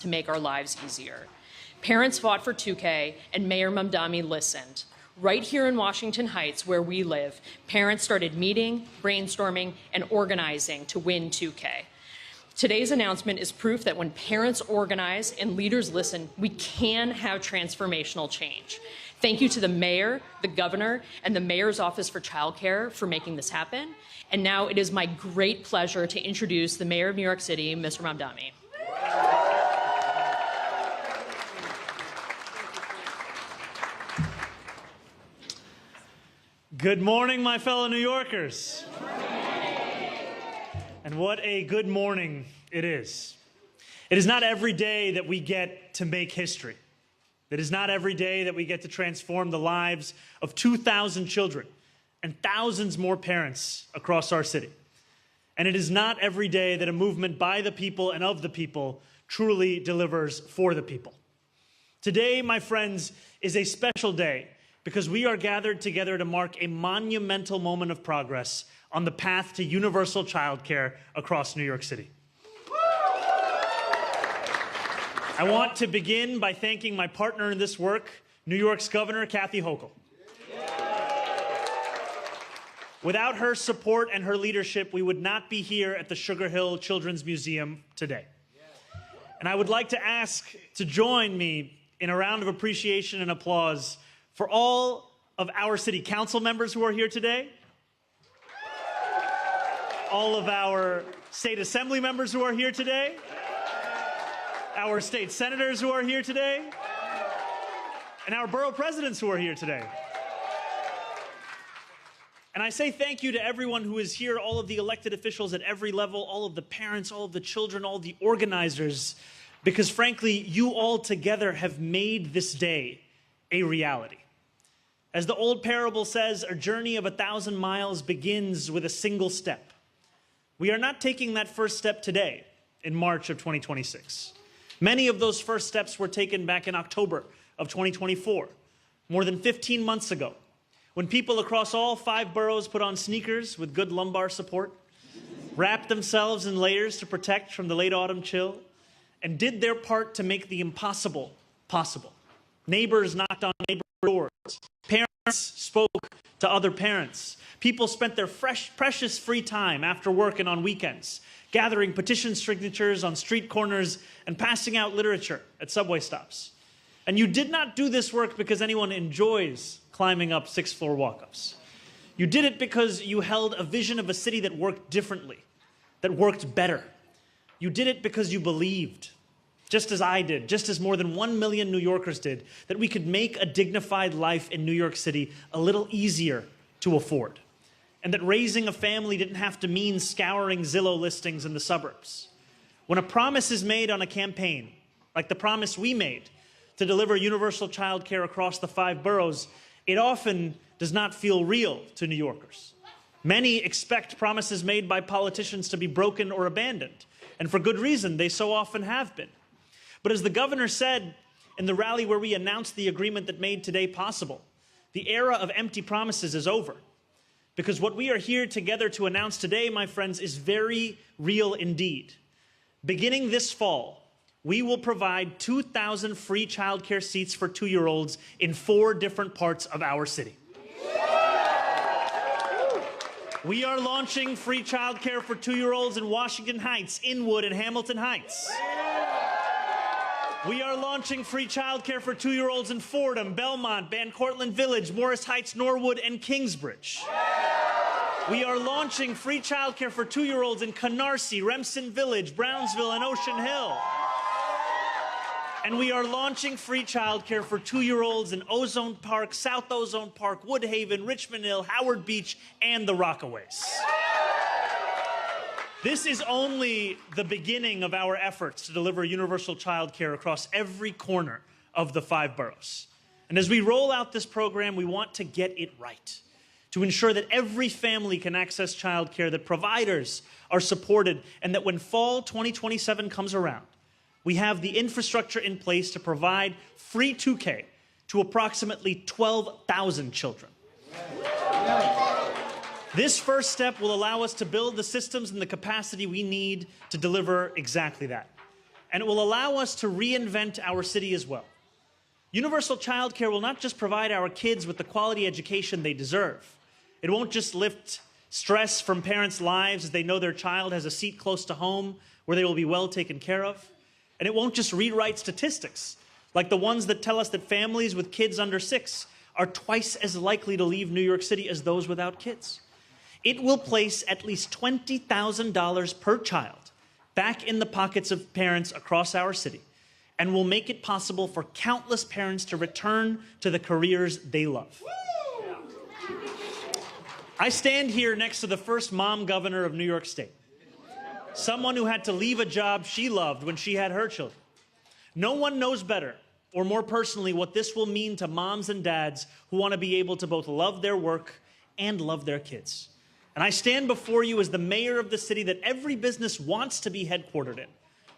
to make our lives easier. Parents fought for 2K, and Mayor Mamdani listened. Right here in Washington Heights, where we live, parents started meeting, brainstorming, and organizing to win 2K. Today's announcement is proof that when parents organize and leaders listen, we can have transformational change. Thank you to the mayor, the governor, and the mayor's office for childcare for making this happen. And now it is my great pleasure to introduce the mayor of New York City, Mr. Mamdani. Good morning, my fellow New Yorkers. And what a good morning it is. It is not every day that we get to make history. It is not every day that we get to transform the lives of 2,000 children and thousands more parents across our city. And it is not every day that a movement by the people and of the people truly delivers for the people. Today, my friends, is a special day because we are gathered together to mark a monumental moment of progress on the path to universal childcare across New York City. I want to begin by thanking my partner in this work, New York's Governor Kathy Hochul. Without her support and her leadership, we would not be here at the Sugar Hill Children's Museum today. And I would like to ask to join me in a round of appreciation and applause for all of our city council members who are here today, all of our state assembly members who are here today, our state senators who are here today, and our borough presidents who are here today. And I say thank you to everyone who is here, all of the elected officials at every level, all of the parents, all of the children, all of the organizers, because frankly, you all together have made this day a reality. As the old parable says, a journey of 1,000 miles begins with a single step. We are not taking that first step today in March of 2026. Many of those first steps were taken back in October of 2024, more than 15 months ago, when people across all 5 boroughs put on sneakers with good lumbar support, wrapped themselves in layers to protect from the late autumn chill, and did their part to make the impossible possible. Neighbors knocked on neighbor doors. Parents spoke to other parents. People spent their precious free time after work and on weekends, gathering petition signatures on street corners and passing out literature at subway stops. And you did not do this work because anyone enjoys climbing up 6th-floor walk-ups. You did it because you held a vision of a city that worked differently, that worked better. You did it because you believed, just as I did, just as more than 1 million New Yorkers did, that we could make a dignified life in New York City a little easier to afford, and that raising a family didn't have to mean scouring Zillow listings in the suburbs. When a promise is made on a campaign, like the promise we made to deliver universal childcare across the 5 boroughs, it often does not feel real to New Yorkers. Many expect promises made by politicians to be broken or abandoned, and for good reason, they so often have been. But as the governor said in the rally where we announced the agreement that made today possible, the era of empty promises is over. Because what we are here together to announce today, my friends, is very real indeed. Beginning this fall, we will provide 2,000 free childcare seats for 2-year-olds in 4 different parts of our city. We are launching free childcare for 2-year-olds in Washington Heights, Inwood, and Hamilton Heights. We are launching free childcare for 2-year-olds in Fordham, Belmont, Van Cortlandt Village, Morris Heights, Norwood, and Kingsbridge. We are launching free childcare for 2-year-olds in Canarsie, Remsen Village, Brownsville, and Ocean Hill. And we are launching free childcare for 2-year-olds in Ozone Park, South Ozone Park, Woodhaven, Richmond Hill, Howard Beach, and the Rockaways. This is only the beginning of our efforts to deliver universal childcare across every corner of the 5 boroughs. And as we roll out this program, we want to get it right, to ensure that every family can access childcare, that providers are supported, and that when fall 2027 comes around, we have the infrastructure in place to provide free 2K to approximately 12,000 children. This first step will allow us to build the systems and the capacity we need to deliver exactly that. and it will allow us to reinvent our city as well. Universal childcare will not just provide our kids with the quality education they deserve. It won't just lift stress from parents' lives as they know their child has a seat close to home where they will be well taken care of. And it won't just rewrite statistics, like the ones that tell us that families with kids under 6 are twice as likely to leave New York City as those without kids. It will place at least $20,000 per child back in the pockets of parents across our city, and will make it possible for countless parents to return to the careers they love. I stand here next to the first mom governor of New York State, someone who had to leave a job she loved when she had her children. No one knows better or more personally what this will mean to moms and dads who want to be able to both love their work and love their kids. And I stand before you as the mayor of the city that every business wants to be headquartered in,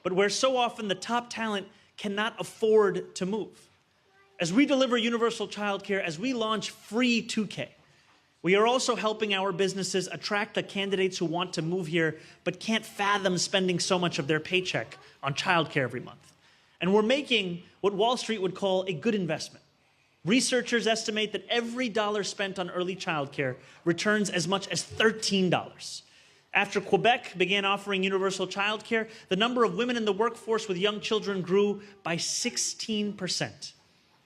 but where so often the top talent cannot afford to move. As we deliver universal childcare, as we launch free 2K, we are also helping our businesses attract the candidates who want to move here but can't fathom spending so much of their paycheck on childcare every month. And we're making what Wall Street would call a good investment. Researchers estimate that every dollar spent on early childcare returns as much as $13. After Quebec began offering universal childcare, the number of women in the workforce with young children grew by 16%.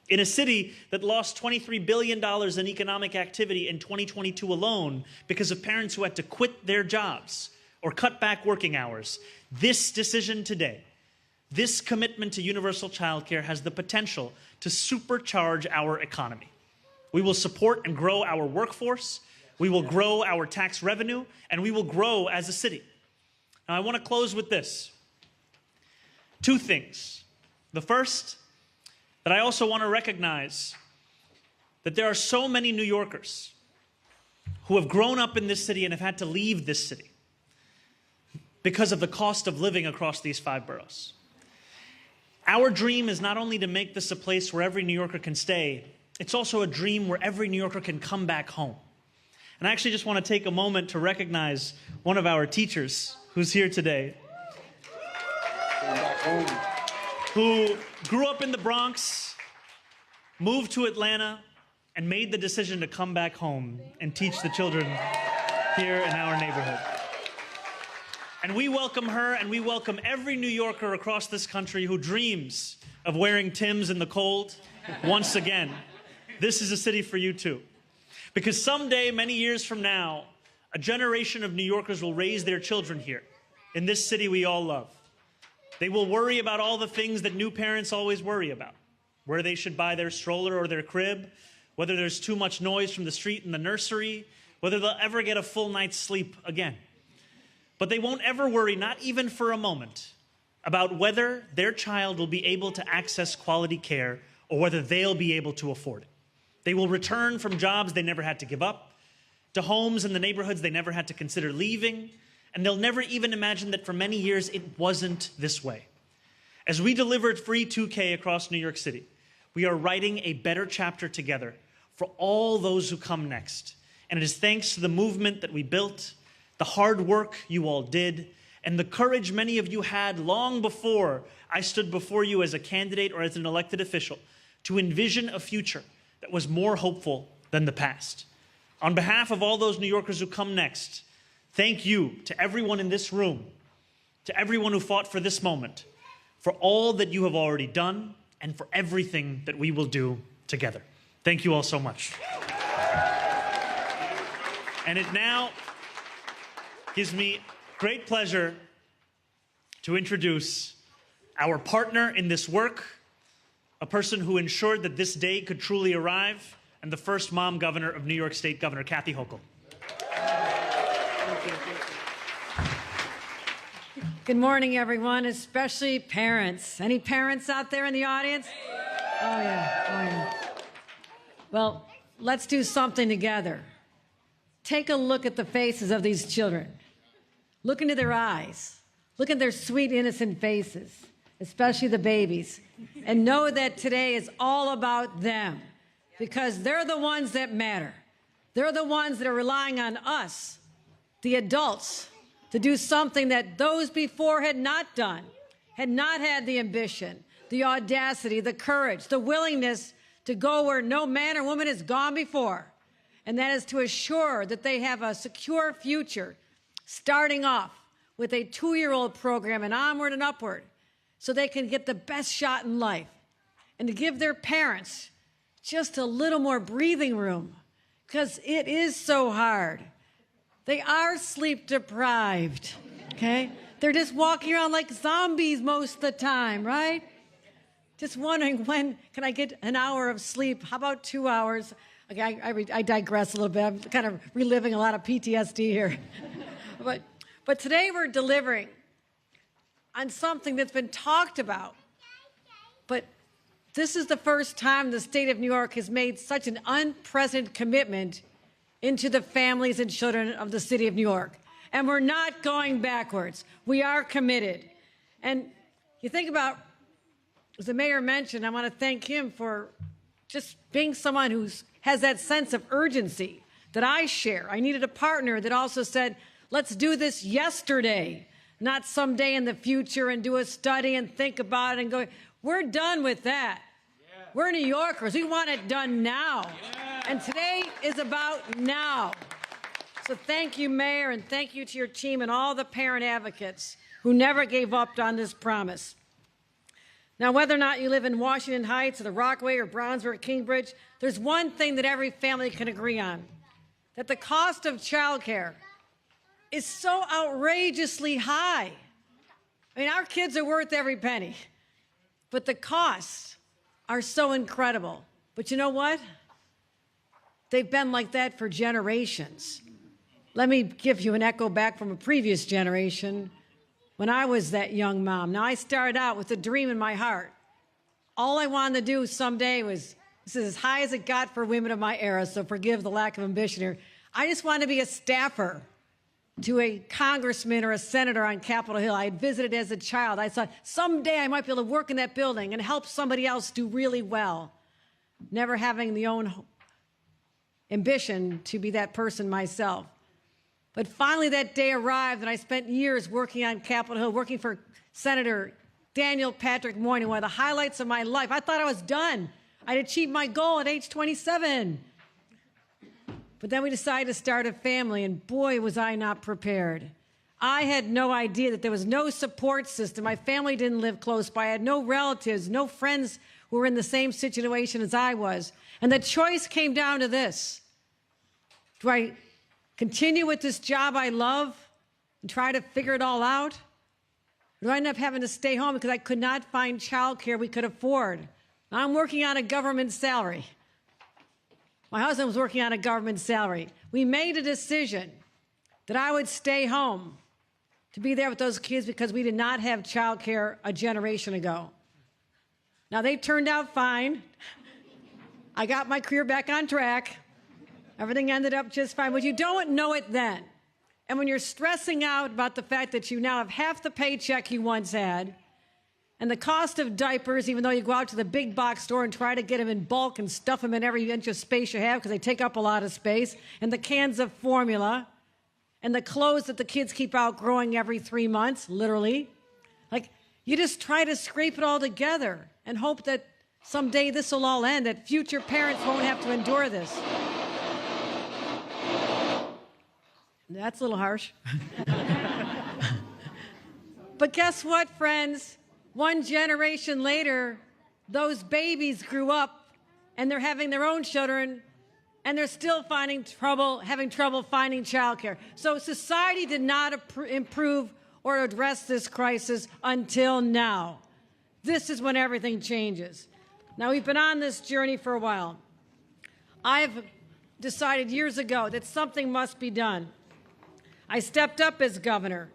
In a city that lost $23 billion in economic activity in 2022 alone because of parents who had to quit their jobs or cut back working hours, this decision today, this commitment to universal childcare has the potential to supercharge our economy. We will support and grow our workforce, we will grow our tax revenue, and we will grow as a city. Now, I want to close with this. 2 things. The first, that I also want to recognize that there are so many New Yorkers who have grown up in this city and have had to leave this city because of the cost of living across these 5 boroughs. Our dream is not only to make this a place where every New Yorker can stay, it's also a dream where every New Yorker can come back home. And I actually just want to take a moment to recognize one of our teachers who's here today, who grew up in the Bronx, moved to Atlanta, and made the decision to come back home and teach the children here in our neighborhood. And we welcome her, and we welcome every New Yorker across this country who dreams of wearing Timbs in the cold once again. This is a city for you too. Because someday, many years from now, a generation of New Yorkers will raise their children here, in this city we all love. They will worry about all the things that new parents always worry about. Where they should buy their stroller or their crib, whether there's too much noise from the street in the nursery, whether they'll ever get a full night's sleep again. But they won't ever worry, not even for a moment, about whether their child will be able to access quality care or whether they'll be able to afford it. They will return from jobs they never had to give up, to homes in the neighborhoods they never had to consider leaving, and they'll never even imagine that for many years it wasn't this way. As we delivered free 2K across New York City, we are writing a better chapter together for all those who come next. And it is thanks to the movement that we built, the hard work you all did, and the courage many of you had long before I stood before you as a candidate or as an elected official to envision a future that was more hopeful than the past. On behalf of all those New Yorkers who come next, thank you to everyone in this room, to everyone who fought for this moment, for all that you have already done, and for everything that we will do together. Thank you all so much. And it now gives me great pleasure to introduce our partner in this work, a person who ensured that this day could truly arrive, and the first mom governor of New York State, Governor Kathy Hochul. Good morning, everyone, especially parents. Any parents out there in the audience? Oh, yeah. Well, let's do something together. Take a look at the faces of these children. Look into their eyes. Look at their sweet, innocent faces, especially the babies. And know that today is all about them, because they're the ones that matter. They're the ones that are relying on us, the adults, to do something that those before had not done. had not had the ambition, the audacity, the courage, the willingness to go where no man or woman has gone before, and that is to assure that they have a secure future, starting off with a 2-year-old program and onward and upward, so they can get the best shot in life, and to give their parents just a little more breathing room, because it is so hard. They are sleep deprived, okay? They're just walking around like zombies most of the time, right? Just wondering, when can I get an hour of sleep? How about 2 hours? Okay, I digress a little bit. I'm kind of reliving a lot of PTSD here. But today we're delivering on something that's been talked about. But this is the first time the state of New York has made such an unprecedented commitment into the families and children of the city of New York. And we're not going backwards. We are committed. And you think about, as the mayor mentioned, I want to thank him for just being someone who has that sense of urgency that I share. I needed a partner that also said, let's do this yesterday, not someday in the future, and do a study and think about it and go, we're done with that. Yeah. We're New Yorkers. We want it done now. Yeah. And today is about now. So thank you, Mayor, and thank you to your team and all the parent advocates who never gave up on this promise. Now, whether or not you live in Washington Heights or the Rockaway or Bronzeville or Kingbridge, there's one thing that every family can agree on, that the cost of childcare is so outrageously high. I mean, our kids are worth every penny, but the costs are so incredible. But you know what? They've been like that for generations. Let me give you an echo back from a previous generation when I was that young mom. Now, I started out with a dream in my heart. All I wanted to do someday was, this is as high as it got for women of my era, so forgive the lack of ambition here. I just wanted to be a staffer to a congressman or a senator on Capitol Hill. I had visited as a child. I thought someday I might be able to work in that building and help somebody else do really well, never having the own ambition to be that person myself. But finally that day arrived, and I spent years working on Capitol Hill, working for Senator Daniel Patrick Moynihan, one of the highlights of my life. I thought I was done. I'd achieved my goal at age 27. But then we decided to start a family, and boy, was I not prepared. I had no idea that there was no support system. My family didn't live close by. I had no relatives, no friends who were in the same situation as I was. And the choice came down to this. Do I continue with this job I love and try to figure it all out? Or do I end up having to stay home because I could not find childcare we could afford? I'm working on a government salary. My husband was working on a government salary. We made a decision that I would stay home to be there with those kids because we did not have childcare a generation ago. Now, they turned out fine. I got my career back on track. Everything ended up just fine. But you don't know it then. And when you're stressing out about the fact that you now have half the paycheck you once had, and the cost of diapers, even though you go out to the big box store and try to get them in bulk and stuff them in every inch of space you have because they take up a lot of space, and the cans of formula, and the clothes that the kids keep outgrowing every 3 months, literally. Like, you just try to scrape it all together and hope that someday this will all end, that future parents won't have to endure this. That's a little harsh. But guess what, friends? One generation later, those babies grew up and they're having their own children and they're still having trouble finding childcare. So society did not improve or address this crisis until now. This is when everything changes. Now, we've been on this journey for a while. I've decided years ago that something must be done. I stepped up as governor.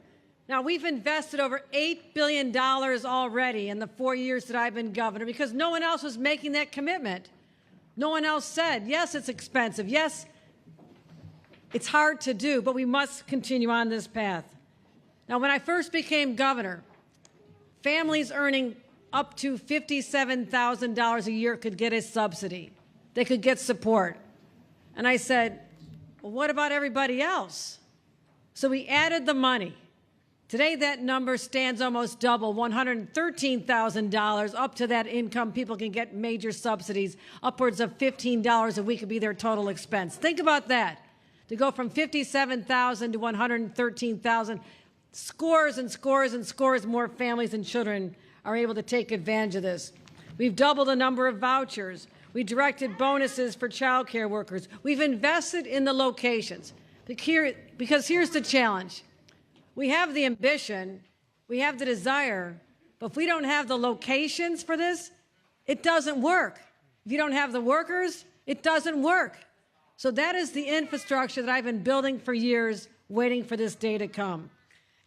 Now, we've invested over $8 billion already in the 4 years that I've been governor because no one else was making that commitment. No one else said, yes, it's expensive. Yes, it's hard to do, but we must continue on this path. Now, when I first became governor, families earning up to $57,000 a year could get a subsidy. They could get support. And I said, well, what about everybody else? So we added the money. Today, that number stands almost double, $113,000. Up to that income, people can get major subsidies. Upwards of $15 a week would be their total expense. Think about that. To go from $57,000 to $113,000, scores and scores and scores more families and children are able to take advantage of this. We've doubled the number of vouchers. We directed bonuses for child care workers. We've invested in the locations. Because here's the challenge. We have the ambition, we have the desire, but if we don't have the locations for this, it doesn't work. If you don't have the workers, it doesn't work. So that is the infrastructure that I've been building for years, waiting for this day to come.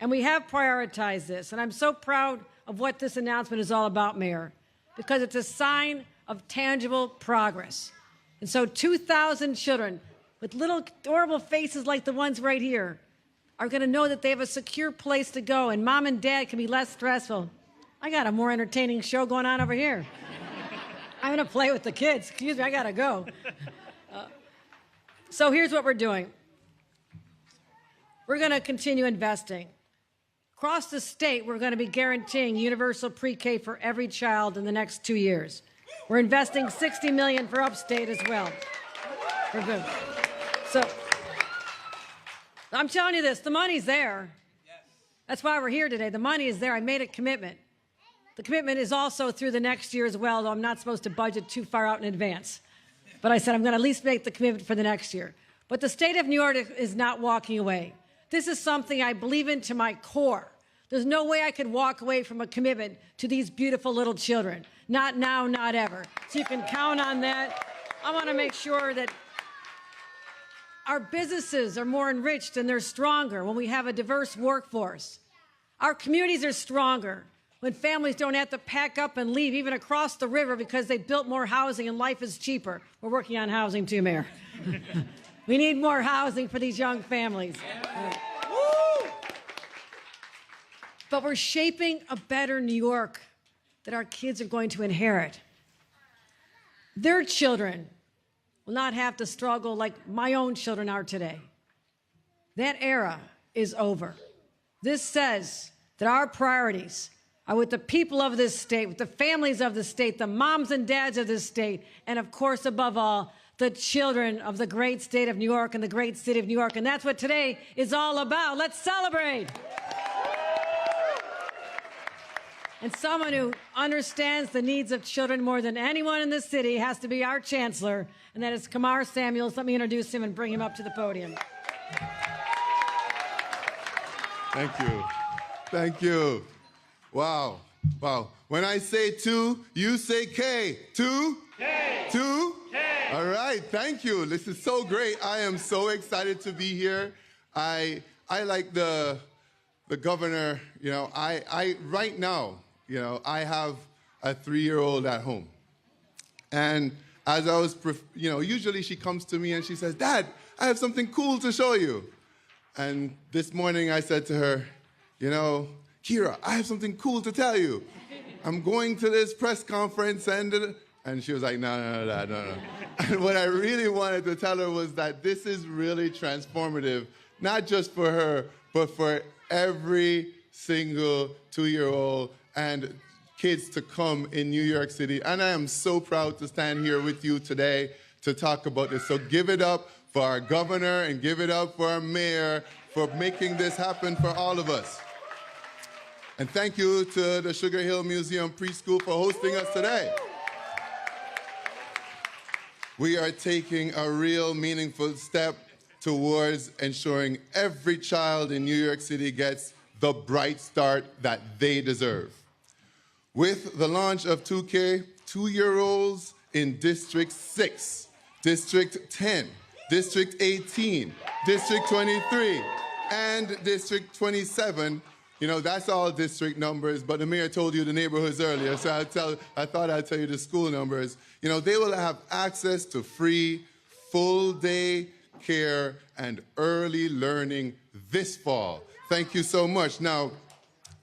And we have prioritized this, and I'm so proud of what this announcement is all about, Mayor, because it's a sign of tangible progress. And so 2,000 children with little adorable faces like the ones right here are going to know that they have a secure place to go, and mom and dad can be less stressful. I got a more entertaining show going on over here. I'm going to play with the kids. Excuse me, I got to go. So here's what we're doing. We're going to continue investing. Across the state, we're going to be guaranteeing universal pre-K for every child in the next 2 years. We're investing $60 million for upstate as well. We're good. So I'm telling you this, the money's there. That's why we're here today. The money is there. I made a commitment. The commitment is also through the next year as well, though I'm not supposed to budget too far out in advance. But I said I'm going to at least make the commitment for the next year. But the state of New York is not walking away. This is something I believe in to my core. There's no way I could walk away from a commitment to these beautiful little children. Not now, not ever. So you can count on that. I want to make sure that our businesses are more enriched and they're stronger when we have a diverse workforce. Our communities are stronger when families don't have to pack up and leave, even across the river, because they built more housing and life is cheaper. We're working on housing too, Mayor. We need more housing for these young families. But we're shaping a better New York that our kids are going to inherit. Their children will not have to struggle like my own children are today. That era is over. This says that our priorities are with the people of this state, with the families of the state, the moms and dads of this state, and of course, above all, the children of the great state of New York and the great city of New York. And that's what today is all about. Let's celebrate. And someone who understands the needs of children more than anyone in this city has to be our chancellor, and that is Kamar Samuels. Let me introduce him and bring him up to the podium. Thank you. Thank you. Wow. Wow. When I say two, you say K. Two? K. Two? K. All right. Thank you. This is so great. I am so excited to be here. I like the governor, you know, I right now, you know, I have a 3-year-old at home. And as I was, you know, usually she comes to me and she says, Dad, I have something cool to show you. And this morning I said to her, you know, Kira, I have something cool to tell you. I'm going to this press conference and she was like, no. And what I really wanted to tell her was that this is really transformative, not just for her, but for every single 2-year-old and kids to come in New York City. And I am so proud to stand here with you today to talk about this. So give it up for our governor and give it up for our mayor for making this happen for all of us. And thank you to the Sugar Hill Museum Preschool for hosting us today. We are taking a real meaningful step towards ensuring every child in New York City gets the bright start that they deserve. With the launch of 2K, 2-year-olds in District 6, District 10, District 18, District 23, and District 27, you know, that's all district numbers, but the mayor told you the neighborhoods earlier, so I thought I'd tell you the school numbers. You know, they will have access to free, full-day care and early learning this fall. Thank you so much. Now,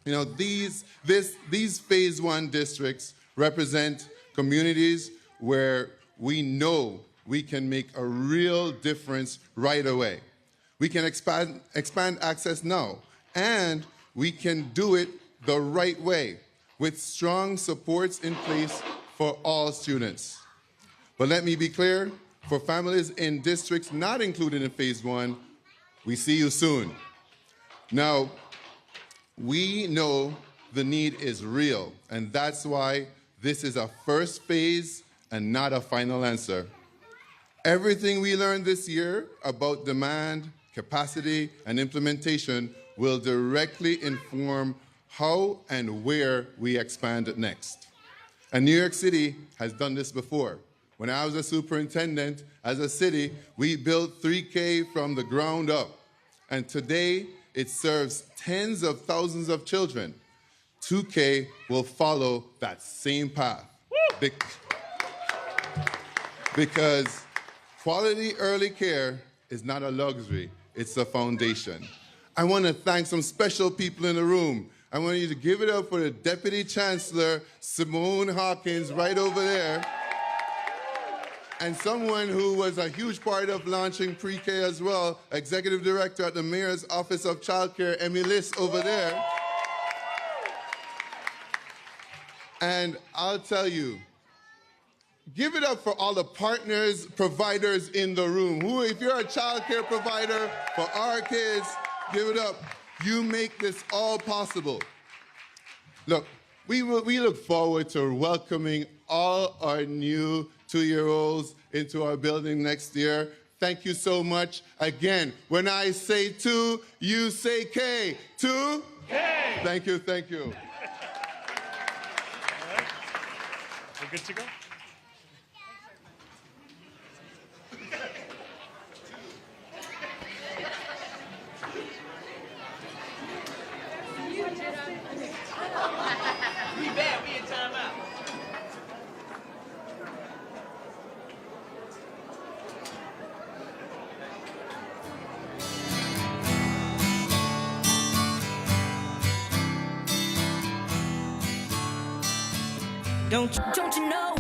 you know, these Phase 1 districts represent communities where we know we can make a real difference right away. We can expand access now, and we can do it the right way with strong supports in place for all students. But let me be clear, for families in districts not included in phase 1, we see you soon. Now, we know the need is real, and that's why this is a first phase and not a final answer. Everything we learned this year about demand, capacity, and implementation will directly inform how and where we expand next. And New York City has done this before. When I was a superintendent, as a city, we built 3K from the ground up. And today, it serves tens of thousands of children. 2K will follow that same path. Because quality early care is not a luxury, it's a foundation. I want to thank some special people in the room. I want you to give it up for the Deputy Chancellor, Simone Hawkins, right over there. And someone who was a huge part of launching pre-K as well, Executive Director at the Mayor's Office of Childcare, Emmy Liss, over there. And I'll tell you, give it up for all the partners, providers in the room. Who, if you're a childcare provider for our kids, give it up. You make this all possible. Look, we look forward to welcoming all our new 2-year-olds into our building next year. Thank you so much. Again, when I say 2, you say K. 2? K. Thank you, thank you. All right. We're good to go? Don't you know